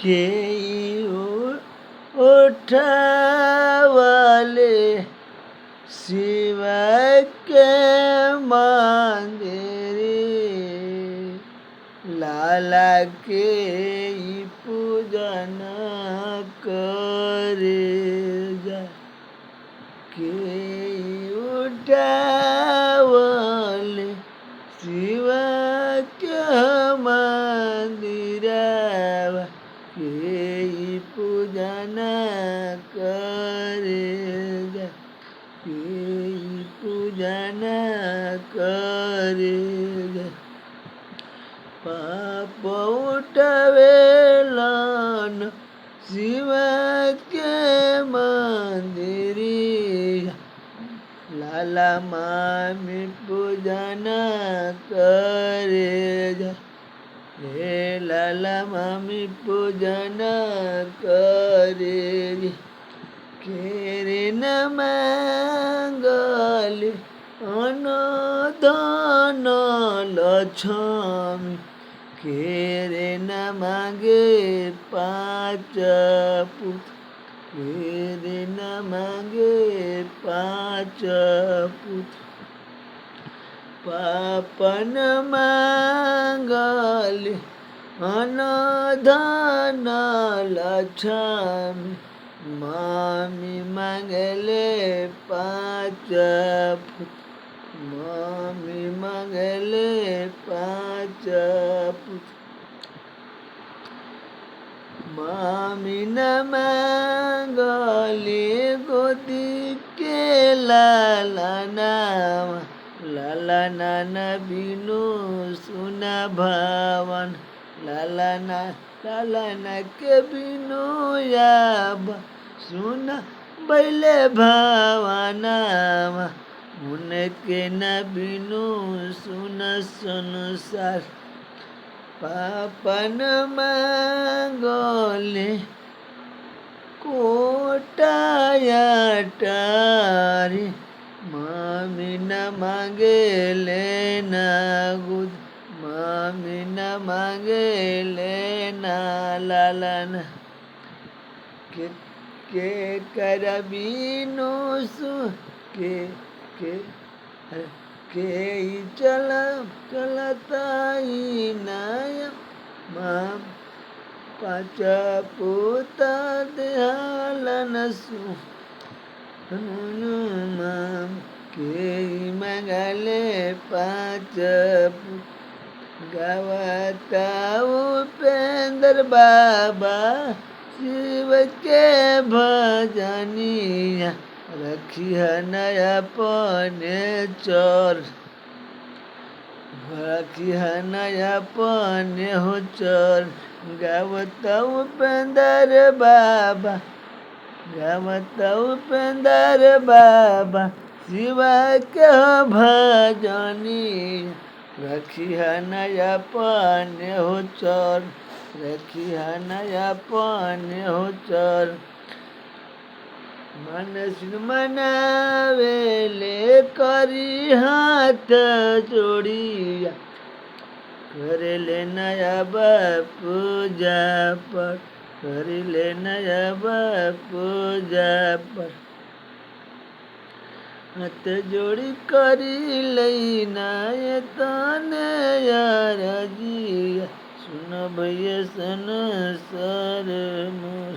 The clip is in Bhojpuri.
के उठावले शिव के मंदिर लाला के पूजन करे जा के उठावले शिव के मंदिर के पूजन करे जा के पूजन करे जा पाप उठवेलन शिव के मंदिर लाला मामी पूजन करे जा हे लाला मामी पूजन करे केरे न मांगल अनदान लक्ष्मी केरे न मांगे 5 पुत्र केरे न मांगे 5 पुत्र पापन मांगल अनदान लक्ष्मी मामी मांगले 5 पुत्र मामी मांगले 5 पुत्र मामी न मांगले गोदी के लाला नाना बिनु सुना भावन लाला ना के बिनु याब सुना बैले भावनावा उनके न बिनु सुन संसार पापन मांगले कोटायाटारी मामी न मांगेले ना गुद मामी न मांगेले ना लालन के कर बिनु सु के चलताई नय माम 5 पुत्र दयालन सु माम के मंगले 5 गावता उपेंद्र बाबा शिव के भजनिया रखिया नया अपने चोर रखिया नया अपने हो चोर गावता उपेंद्र बाबा गावता उपेंद्र बाबा शिव के भजनिया रखिया नया अपने हो चोर रखिया नया अपने हो चोर मनसिन मनावेले करी हाथ जोड़िया करेले नया पूजा पर करेले नया पूजा पर हाथ जोड़ी करी लैना ये तने यार जिया सुन भैया सन सर मोर।